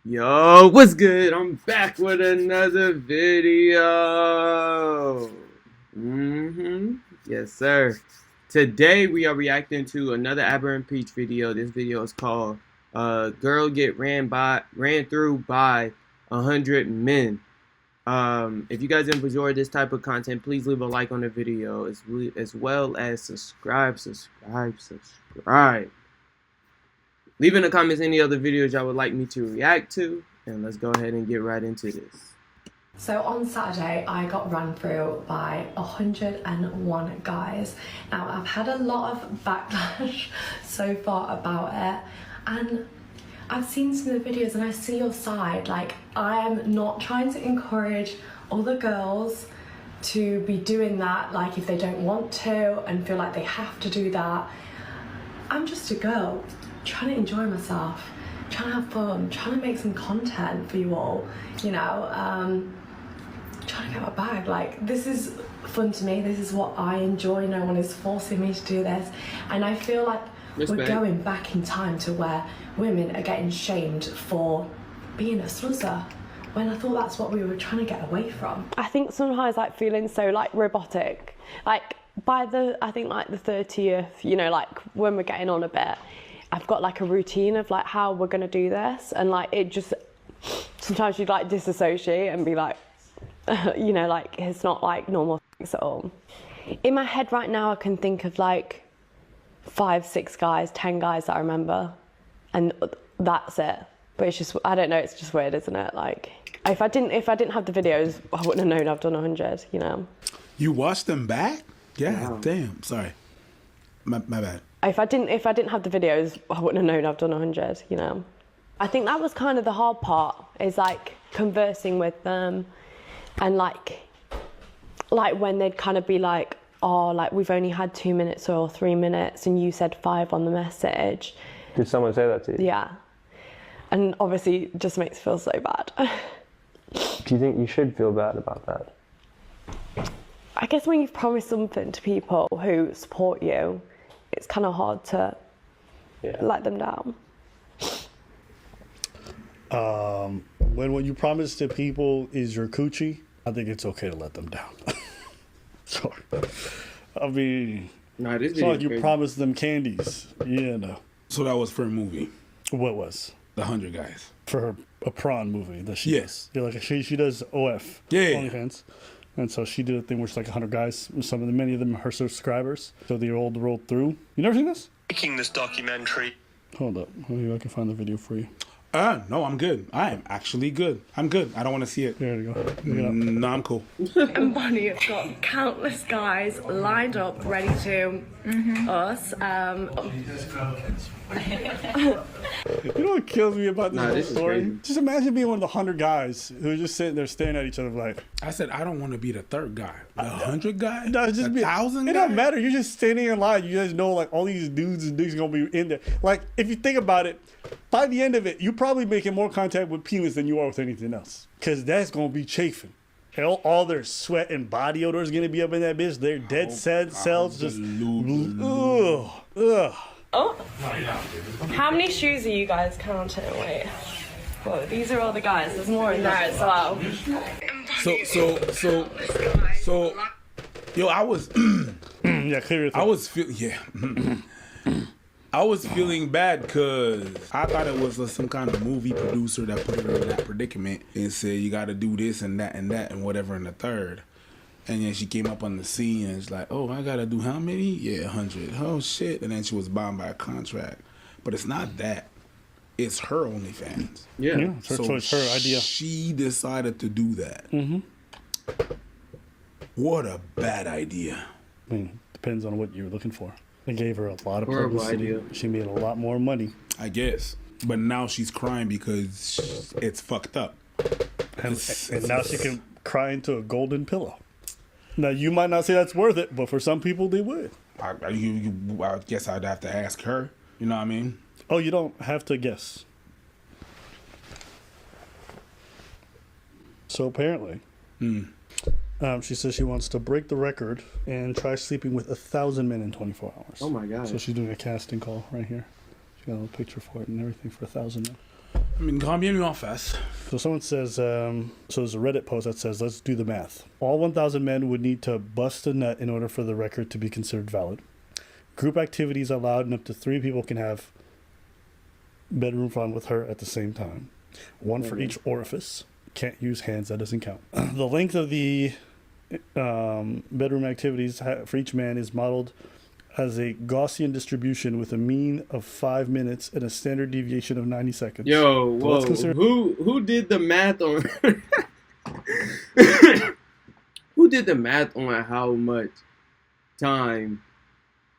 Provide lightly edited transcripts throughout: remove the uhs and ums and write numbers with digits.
Yo, what's good? I'm back with another video. Yes, sir. Today we are reacting to another Aberrant Peach video. This video is called "Girl Get Ran Through by 100 Men." If you guys enjoyed this type of content, please leave a like on the video as well as subscribe. Leave in the comments any other videos y'all would like me to react to, and let's go ahead and get right into this. So on Saturday, I got run through by 101 guys. Now, I've had a lot of backlash so far about it, and I've seen some of the videos and I see your side. Like, I am not trying to encourage other girls to be doing that, like if they don't want to and feel like they have to do that. I'm just a girl trying to enjoy myself, trying to have fun, trying to make some content for you all, you know, trying to get my bag. Like, this is fun to me, this is what I enjoy, no one is forcing me to do this, and I feel like we're going back in time to where women are getting shamed for being a sluzzer, when I thought that's what we were trying to get away from. I think sometimes like feeling so like robotic, like by the, I think like the 30th, you know, like when we're getting on a bit, I've got like a routine of like how we're gonna do this, and like it just, sometimes you'd like disassociate and be like, you know, like it's not like normal at all. In my head right now I can think of like 5, 6 guys, 10 guys that I remember, and that's it. But it's just, I don't know, it's just weird, isn't it? Like if I didn't have the videos, I wouldn't have known I've done 100, you know. You watched them back? Yeah, wow. Damn, sorry. My bad. If I didn't have the videos, I wouldn't have known I've done 100, you know. I think that was kind of the hard part, is like conversing with them, and like when they'd kind of be like, oh, like we've only had 2 minutes or 3 minutes and you said 5 on the message. Did someone say that to you? Yeah. And obviously it just makes me feel so bad. Do you think you should feel bad about that? I guess when you've promised something to people who support you, it's kind of hard to let them down. When you promise to people is your coochie, I think it's okay to let them down. Sorry. I mean, it's not like you promised them candies. Yeah, no. So that was for a movie. What was? The 100 Guys. For a prawn movie that she does. Yeah, like she does OF. Yeah. OnlyFans. And so she did a thing where it's like 100 guys. Many of them are her subscribers. So they all rolled through. You never seen this? Making this documentary. Hold up. Maybe I can find the video for you. No, I'm good. I am actually good. I'm good. I don't want to see it. There you go. No, I'm cool. And Bonnie have got countless guys lined up, ready to us. You know what kills me about this whole story? Just imagine being one of the 100 guys who are just sitting there staring at each other like... I said, I don't want to be the third guy. The 100 guy? No, it's just 1,000 guys? It doesn't matter. You're just standing in line. You guys know like all these dudes and dudes are going to be in there. Like, if you think about it, by the end of it, you're probably making more contact with penis than you are with anything else. Because that's going to be chafing. All their sweat and body odor is going to be up in that bitch. Their dead cells just... Ugh. Ugh. Oh, how many shoes are you guys counting? Wait, whoa, these are all the guys. There's more in there as well. So, yo, I was, yeah, clear your thing. I was feeling bad because I thought it was some kind of movie producer that put her in that predicament and said you got to do this and that and whatever in the third. And then she came up on the scene and it's like, oh, I gotta do how many? Yeah, 100. Oh shit! And then she was bound by a contract. But it's not that. It's her OnlyFans. Yeah, it's her choice, her idea. She decided to do that. What a bad idea. I mean, depends on what you're looking for. They gave her a lot of publicity. She made a lot more money. I guess. But now she's crying because it's fucked up. And now she can cry into a golden pillow. Now, you might not say that's worth it, but for some people, they would. I guess I'd have to ask her. You know what I mean? Oh, you don't have to guess. So apparently, she says she wants to break the record and try sleeping with 1,000 men in 24 hours. Oh, my God. So she's doing a casting call right here. She got a little picture for it and everything for 1,000 men. I mean, grand bien lui en face. So someone says, so there's a Reddit post that says, let's do the math. All 1,000 men would need to bust a nut in order for the record to be considered valid. Group activities allowed and up to 3 people can have bedroom fun with her at the same time. 1 for each orifice. Can't use hands, that doesn't count. The length of the bedroom activities for each man is modeled as a Gaussian distribution with a mean of 5 minutes and a standard deviation of 90 seconds. Yo, whoa, who did the math on who did the math on how much time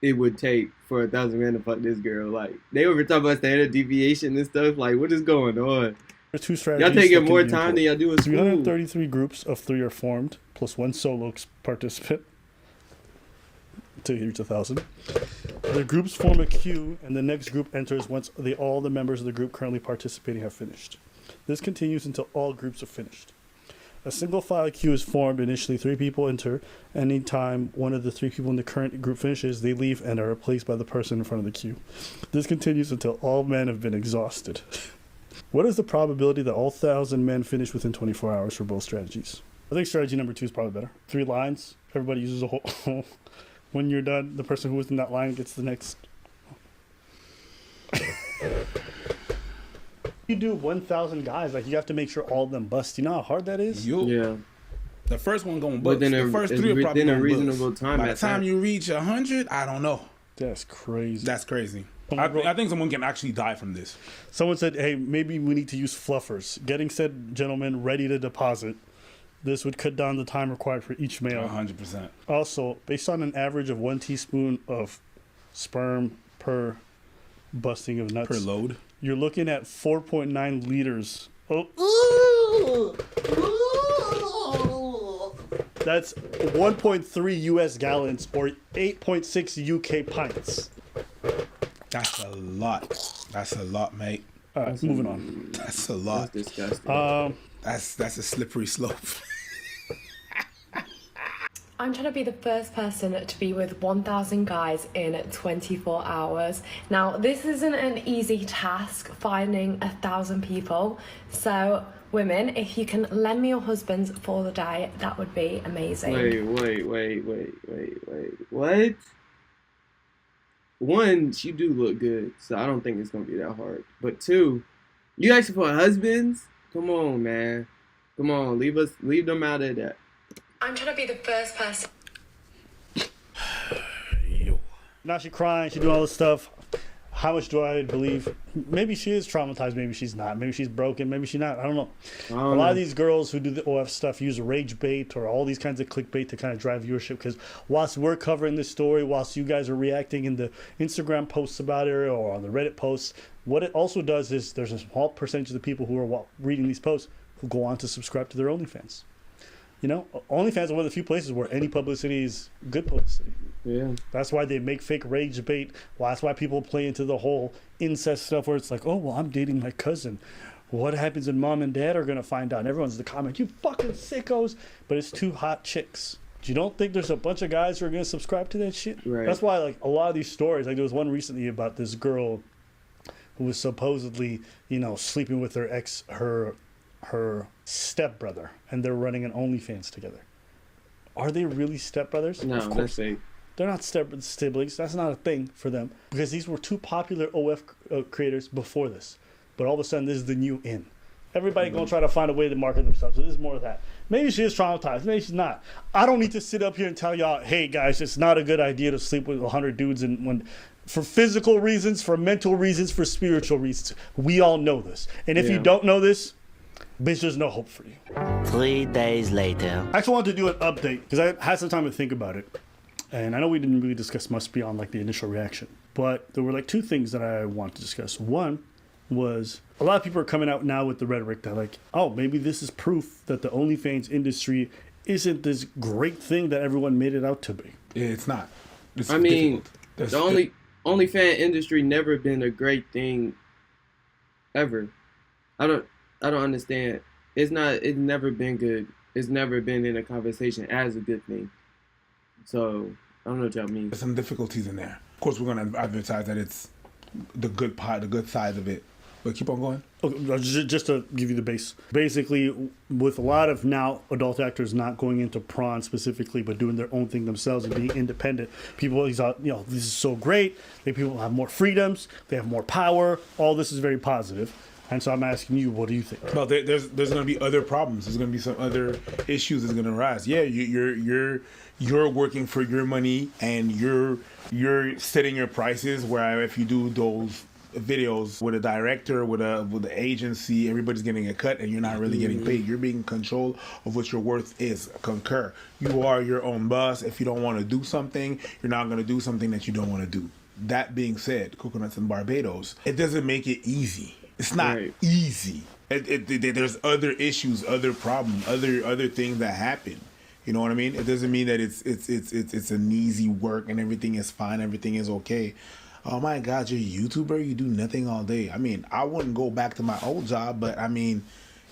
it would take for 1,000 men to fuck this girl? Like, they were talking about standard deviation and stuff. Like, what is going on? There's 2 strategies. Y'all taking more time than y'all do in school. 333 groups of 3 are formed, plus 1 solo participant to reach 1,000. The groups form a queue, and the next group enters once all the members of the group currently participating have finished. This continues until all groups are finished. A single file queue is formed. Initially, 3 people enter. Anytime one of the 3 people in the current group finishes, they leave and are replaced by the person in front of the queue. This continues until all men have been exhausted. What is the probability that all 1,000 men finish within 24 hours for both strategies? I think strategy number 2 is probably better. 3 lines. Everybody uses a whole. When you're done, the person who was in that line gets the next. You do 1,000 guys, like, you have to make sure all of them bust. You know how hard that is? Yeah. The first one going to bust. Within The first 3 are probably within a gonna reasonable bust. time. By the time you reach 100, I don't know. That's crazy. That's crazy. I think someone can actually die from this. Someone said, hey, maybe we need to use fluffers. Getting said gentleman ready to deposit. This would cut down the time required for each male. 100%. Also, based on an average of 1 teaspoon of sperm per busting of nuts. Per load. You're looking at 4.9 liters. Oh. That's 1.3 US gallons or 8.6 UK pints. That's a lot. That's a lot, mate. All right, moving on. That's a lot. That's disgusting. That's a slippery slope. I'm trying to be the first person to be with 1,000 guys in 24 hours. Now, this isn't an easy task, finding 1,000 people. So, women, if you can lend me your husbands for the day, that would be amazing. Wait. What? One, she do look good, so I don't think it's gonna be that hard. But 2, you actually for husbands? Come on, man. Come on, leave them out of that. I'm trying to be the first person. Now she's crying, she's doing all this stuff. How much do I believe? Maybe she is traumatized, maybe she's not. Maybe she's broken, maybe she's not. I don't know. A lot of these girls who do the OF stuff use rage bait or all these kinds of clickbait to kind of drive viewership, because whilst we're covering this story, whilst you guys are reacting in the Instagram posts about it or on the Reddit posts, what it also does is there's a small percentage of the people who are reading these posts who go on to subscribe to their OnlyFans. You know, OnlyFans are one of the few places where any publicity is good publicity. Yeah. That's why they make fake rage bait. Well, that's why people play into the whole incest stuff where it's like, oh, well, I'm dating my cousin. What happens when mom and dad are going to find out? And everyone's in the comment, you fucking sickos. But it's 2 hot chicks. You don't think there's a bunch of guys who are going to subscribe to that shit? Right. That's why, like, a lot of these stories, like there was one recently about this girl who was supposedly, you know, sleeping with her stepbrother, and they're running an OnlyFans together. Are they really stepbrothers? No, of course. that's fake. They're not siblings. That's not a thing for them because these were 2 popular OF creators before this. But all of a sudden, this is the new in. Everybody gonna try to find a way to market themselves. So this is more of that. Maybe she is traumatized. Maybe she's not. I don't need to sit up here and tell y'all, hey guys, it's not a good idea to sleep with 100 dudes for physical reasons, for mental reasons, for spiritual reasons. We all know this. And if you don't know this, bitch, there's no hope for you. 3 days later. I actually wanted to do an update because I had some time to think about it. And I know we didn't really discuss much beyond like the initial reaction. But there were like 2 things that I wanted to discuss. One was a lot of people are coming out now with the rhetoric that like, oh, maybe this is proof that the OnlyFans industry isn't this great thing that everyone made it out to be. Yeah, it's not. It's difficult. The OnlyFans industry never been a great thing ever. I don't understand. It's never been good. It's never been in a conversation as a good thing. So I don't know what y'all mean. There's some difficulties in there. Of course, we're gonna advertise that it's the good part, the good side of it. But keep on going. Just to give you the base. Basically, with a lot of now adult actors not going into prawn specifically, but doing their own thing themselves and being independent, people, this is so great. People have more freedoms. They have more power. All this is very positive. And so I'm asking you, what do you think? Well, there's going to be other problems. There's going to be some other issues that's going to arise. Yeah, you're working for your money and you're setting your prices. Where if you do those videos with a director, with the agency, everybody's getting a cut and you're not really getting paid. You're being in control of what your worth is. Concur. You are your own boss. If you don't want to do something, you're not going to do something that you don't want to do. That being said, Coconuts in Barbados, it doesn't make it easy. It's not easy. There's other issues, other problems, other things that happen. You know what I mean? It doesn't mean that it's an easy work and everything is fine, everything is okay. Oh my God, you're a YouTuber, you do nothing all day. I mean, I wouldn't go back to my old job, but I mean,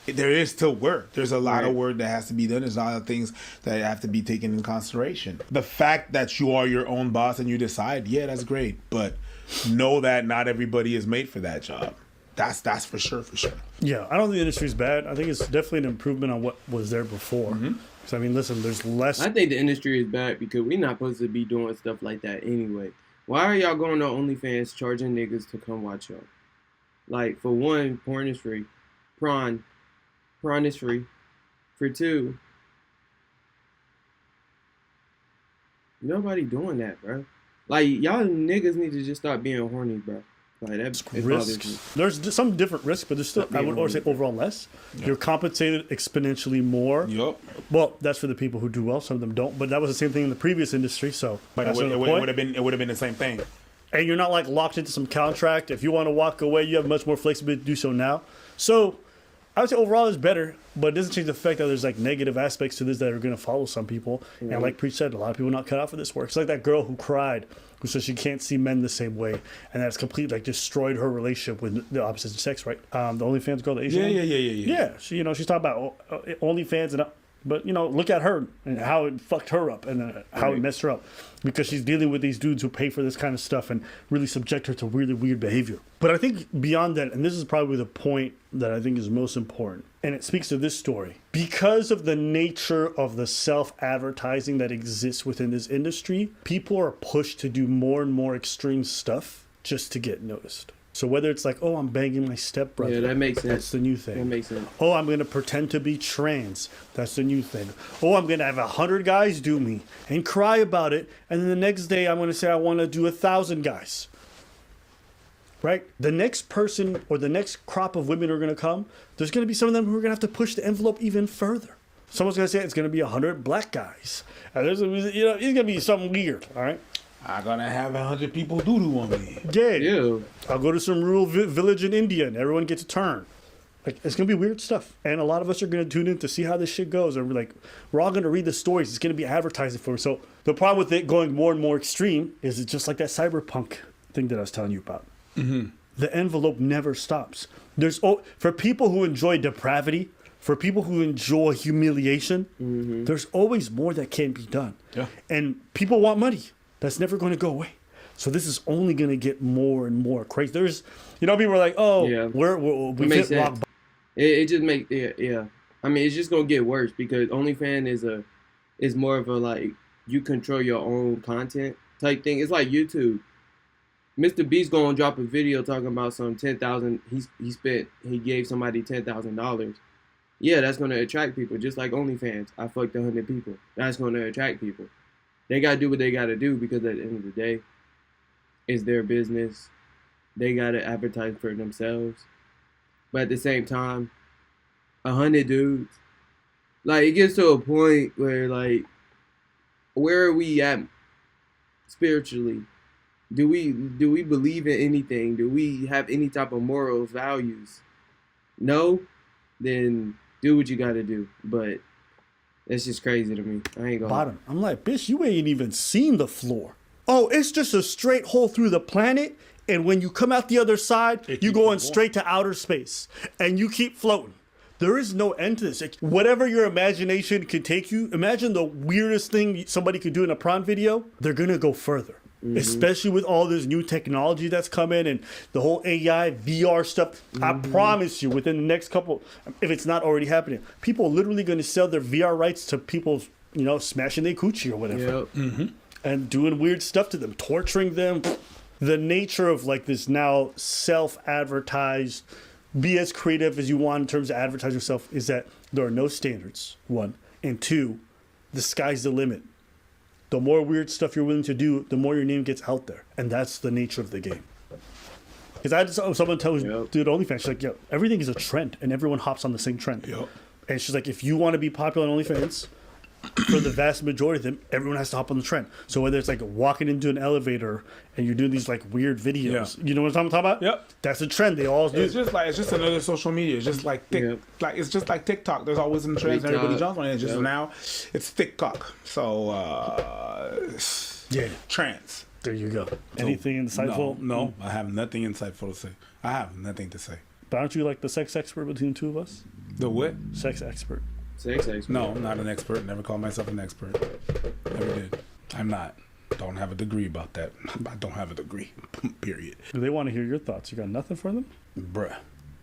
there is still work. There's a lot of work that has to be done. There's a lot of things that have to be taken in consideration. The fact that you are your own boss and you decide, yeah, that's great. But know that not everybody is made for that job. That's for sure. Yeah, I don't think the industry's bad. I think it's definitely an improvement on what was there before. So I mean, listen, there's less. I think the industry is bad because we're not supposed to be doing stuff like that anyway. Why are y'all going to OnlyFans charging niggas to come watch y'all? Like, for one, porn is free. Prawn is free. For two, nobody doing that, bro. Like, y'all niggas need to just stop being horny, bro. Like, that's risks. There's some different risks, but there's still, I would say overall less. Yep. You're compensated exponentially more. Yep. Well, that's for the people who do well. Some of them don't. But that was the same thing in the previous industry. So but it would have been the same thing. And you're not like locked into some contract. If you want to walk away, you have much more flexibility to do so now. So I would say overall it's better, but it doesn't change the fact that there's like negative aspects to this that are going to follow some people. And like Preach said, a lot of people not cut out for this work. It's like that girl who cried, who says she can't see men the same way, and that's completely like destroyed her relationship with the opposite sex, right? The OnlyFans girl, the Asian one? Yeah, she, she's talking about OnlyFans and but look at her and how it fucked her up and how it messed her up because she's dealing with these dudes who pay for this kind of stuff and really subject her to really weird behavior. But I think beyond that, and this is probably the point that I think is most important, and it speaks to this story, because of the nature of the self-advertising that exists within this industry, people are pushed to do more and more extreme stuff just to get noticed. So whether it's like, oh, I'm banging my stepbrother. Yeah, that makes sense. That's the new thing. That makes sense. Oh, I'm going to pretend to be trans. That's the new thing. Oh, I'm going to have 100 guys do me and cry about it. And then the next day I'm going to say I want to do 1,000 guys. Right? The next person or the next crop of women who are going to come, there's going to be some of them who are going to have to push the envelope even further. Someone's going to say it's going to be 100 black guys. And there's, it's going to be something weird. All right? I'm gonna have 100 people doo-doo on me. Yeah. I'll go to some rural village in India and everyone gets a turn. Like, it's gonna be weird stuff. And a lot of us are gonna tune in to see how this shit goes. And we're all gonna read the stories. It's gonna be advertising for us. So the problem with it going more and more extreme is it's just like that cyberpunk thing that I was telling you about. The envelope never stops. For people who enjoy depravity, for people who enjoy humiliation, there's always more that can be done. Yeah. And people want money. That's never going to go away. So this is only going to get more and more crazy. There's, people are like, oh, we hit rock bottom. It just makes, yeah. I mean, it's just going to get worse because OnlyFans is more of a, like, you control your own content type thing. It's like YouTube. Mr. Beast going to drop a video talking about some 10,000, he gave somebody $10,000. Yeah, that's going to attract people, just like OnlyFans. I fucked 100 people. That's going to attract people. They got to do what they got to do because at the end of the day, it's their business. They got to advertise for themselves. But at the same time, 100 dudes, like, it gets to a point where, like, where are we at spiritually? Do we believe in anything? Do we have any type of morals, values? No? Then do what you got to do. But it's just crazy to me. I ain't gonna. Bottom. I'm like, bitch, you ain't even seen the floor. Oh, it's just a straight hole through the planet. And when you come out the other side, you're going straight to outer space. And you keep floating. There is no end to this. Whatever your imagination can take you, imagine the weirdest thing somebody could do in a prawn video. They're going to go further. especially with all this new technology that's coming and the whole AI, VR stuff. I promise you, within the next couple, if it's not already happening, people are literally going to sell their VR rights to people, you know, smashing their coochie or whatever. Yep. And doing weird stuff to them, torturing them. The nature of like this now self-advertised, be as creative as you want in terms of advertising yourself, is that there are no standards, one. And two, the sky's the limit. The more weird stuff you're willing to do, the more your name gets out there. And that's the nature of the game. Because I just saw someone tell dude OnlyFans, she's like, yo, everything is a trend and everyone hops on the same trend. Yep. And she's like, if you want to be popular on OnlyFans, for the vast majority of them, everyone has to hop on the trend. So whether it's like walking into an elevator and you're doing these like weird videos, you know what I'm talking about? Yep. That's a trend. They all do. It's just another social media. It's just like it's just like TikTok. There's always some trends and everybody jumps on it. It's just now it's TikTok. So trends. There you go. Anything insightful? No, I have nothing insightful to say. I have nothing to say. But aren't you like the sex expert between the two of us? The what? Sex expert. Sex expert. No, I'm not an expert. Never called myself an expert. Never did. I'm not. Don't have a degree about that. I don't have a degree. Period. Do they want to hear your thoughts? You got nothing for them? Bruh,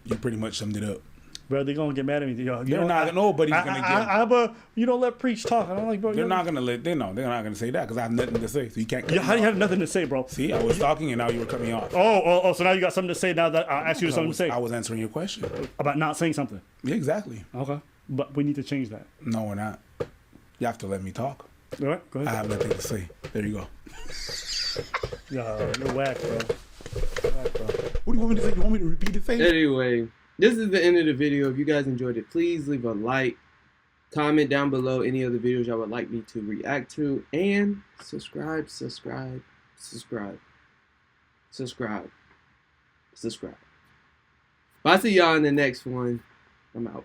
you pretty much summed it up. Bro, they're gonna get mad at me. They're not. Nobody's gonna get. You don't let preach talk. I don't like. Bro, they're not gonna let. They're not gonna say that because I have nothing to say. So you can't. Yeah, how do you have nothing to say, bro? See, I was talking and now you were cutting me off. Oh, so now you got something to say. Now that I asked you something to say. I was answering your question about not saying something. Yeah, exactly. Okay, but we need to change that. No, we're not. You have to let me talk. All right, go ahead. I have nothing to say. There you go. Yo, you're whack, bro. What do you want me to say? You want me to repeat the thing? Anyway, this is the end of the video. If you guys enjoyed it, please leave a like, comment down below any other videos y'all would like me to react to, and subscribe. Bye, see y'all in the next one. I'm out.